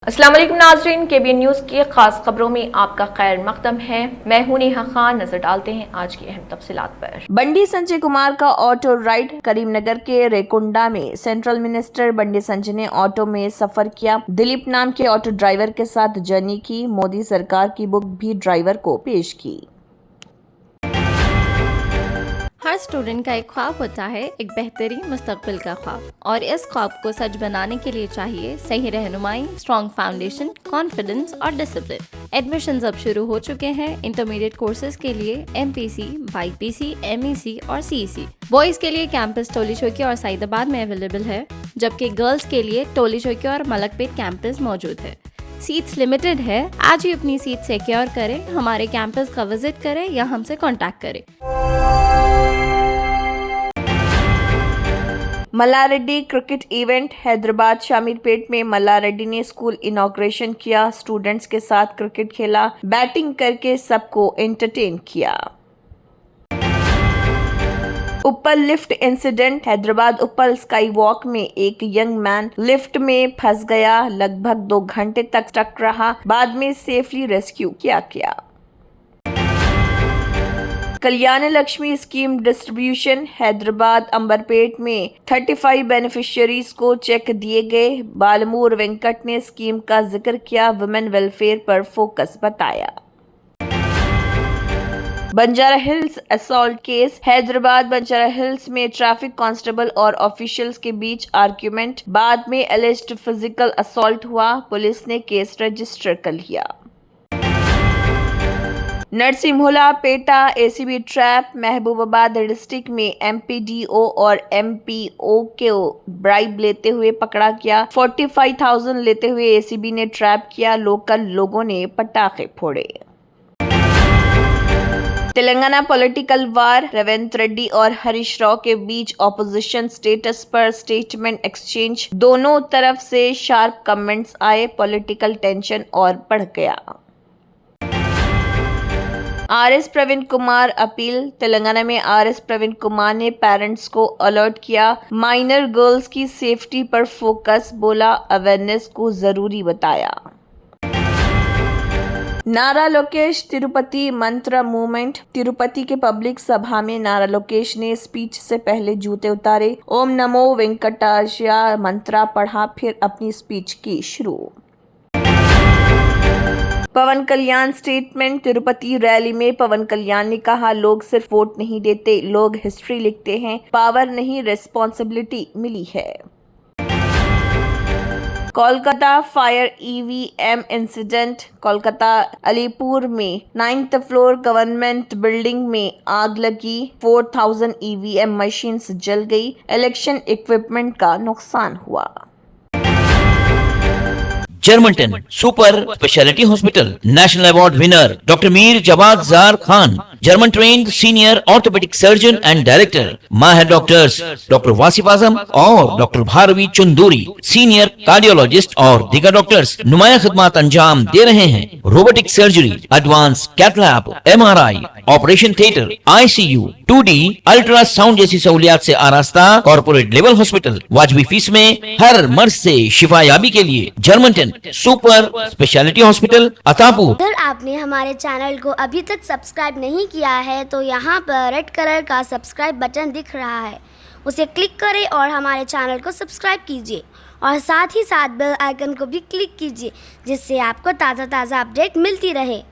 अस्सलाम वालेकुम नाज़रीन, केबीएन न्यूज़ की खास खबरों में आपका खैर मकदम है। मैं हूं नेहा खान। नजर डालते हैं आज की अहम तफसीलात पर। बंडी संजय कुमार का ऑटो राइड। करीमनगर के रेकुंडा में सेंट्रल मिनिस्टर बंडी संजय ने ऑटो में सफर किया। दिलीप नाम के ऑटो ड्राइवर के साथ जर्नी की। मोदी सरकार की बुक भी ड्राइवर को पेश की। हर स्टूडेंट का एक ख्वाब होता है, एक बेहतरीन मुस्तकबिल का ख्वाब, और इस ख्वाब को सच बनाने के लिए चाहिए सही रहनुमाई, स्ट्रॉन्ग फाउंडेशन, कॉन्फिडेंस और डिसिप्लिन। एडमिशन्स अब शुरू हो चुके हैं इंटरमीडिएट कोर्सेज के लिए MPC, BPC, MEC और CEC। बॉयज के लिए कैंपस टोली चौकी और सईदाबाद में अवेलेबल है, जबकि गर्ल्स के लिए टोली चौकी और मलकपेट कैंपस मौजूद है। सीट्स लिमिटेड है। आज ही अपनी सीट सिक्योर करें, हमारे कैंपस का विजिट करें या हमसे कांटेक्ट करें। Mallareddy cricket event. हैदराबाद शामीरपेट में मल्लारेड्डी ने स्कूल इनॉग्रेशन किया। स्टूडेंट्स के साथ क्रिकेट खेला, बैटिंग करके सबको एंटरटेन किया। उप्पल लिफ्ट इंसिडेंट। हैदराबाद उप्पल स्काई वॉक में एक यंग मैन लिफ्ट में फंस गया। लगभग 2 घंटे तक स्टक रहा, बाद में सेफली रेस्क्यू किया गया। कल्याण लक्ष्मी स्कीम डिस्ट्रीब्यूशन। हैदराबाद अंबरपेट में 35 बेनिफिशियरीज को चेक दिए गए। बालमूर वेंकट ने स्कीम का जिक्र किया, वुमेन वेलफेयर पर फोकस बताया। Banjara hills assault case. Hyderabad Banjara hills में ट्रैफिक कांस्टेबल और ऑफिशियल्स के बीच आर्ग्यूमेंट, बाद में एलिज्ड फिजिकल असॉल्ट हुआ। पुलिस ने केस रजिस्टर कर लिया। Narsimhula Peta ACB trap. Mahabubabad district में MPDO और MPO को ब्राइब लेते हुए पकड़ा गया। 45,000 लेते हुए ACB ने ट्रैप किया। लोकल लोगों ने पटाखे फोड़े। Telangana political war. रेवंत रेड्डी और हरीश राव के बीच ऑपोजिशन स्टेटस पर स्टेटमेंट एक्सचेंज। दोनों तरफ से शार्प कमेंट्स आए। पॉलिटिकल टेंशन और बढ़ गया। RS Praveen Kumar appeal. तेलंगाना में RS प्रवीण कुमार ने पेरेंट्स को अलर्ट किया। माइनर गर्ल्स की सेफ्टी पर फोकस, बोला अवेयरनेस को जरूरी बताया। नारा लोकेश तिरुपति मंत्र मूवमेंट। तिरुपति के पब्लिक सभा में नारा लोकेश ने स्पीच से पहले जूते उतारे, ओम नमो वेंकटाशया मंत्रा पढ़ा, फिर अपनी स्पीच की शुरू। पवन कल्याण स्टेटमेंट। तिरुपति रैली में पवन कल्याण ने कहा, लोग सिर्फ वोट नहीं देते, लोग हिस्ट्री लिखते हैं। पावर नहीं, रिस्पॉन्सिबिलिटी मिली है। Kolkata fire EVM incident. Kolkata Alipur में 9th फ्लोर गवर्नमेंट बिल्डिंग में आग लगी। 4000 EVM मशीन्स जल गई। इलेक्शन इक्विपमेंट का नुकसान हुआ। Germanton super speciality hospital. National award winner doctor Mir Jawad Zar Khan, German trained senior orthopaedic surgeon and director. माहिर डॉक्टर्स डॉक्टर वासिफ आजम और doctor Bharvi Chanduri, senior cardiologist और दीगर डॉक्टर्स नुमाया खिदमत अंजाम दे रहे हैं। Robotic surgery, advance cath lab, MRI, operation theatre, ICU, 2D ultrasound जैसी सहूलियात से आरास्ता कॉर्पोरेट लेवल हॉस्पिटल। वाजबी फीस में हर मर्ज से शिफायाबी के लिए Germanton super speciality hospital Attapur. अगर आपने हमारे चैनल को अभी तक सब्सक्राइब नहीं किया है तो यहाँ पर रेड कलर का सब्सक्राइब बटन दिख रहा है, उसे क्लिक करें और हमारे चैनल को सब्सक्राइब कीजिए और साथ ही साथ बेल आइकन को भी क्लिक कीजिए, जिससे आपको ताज़ा अपडेट मिलती रहे।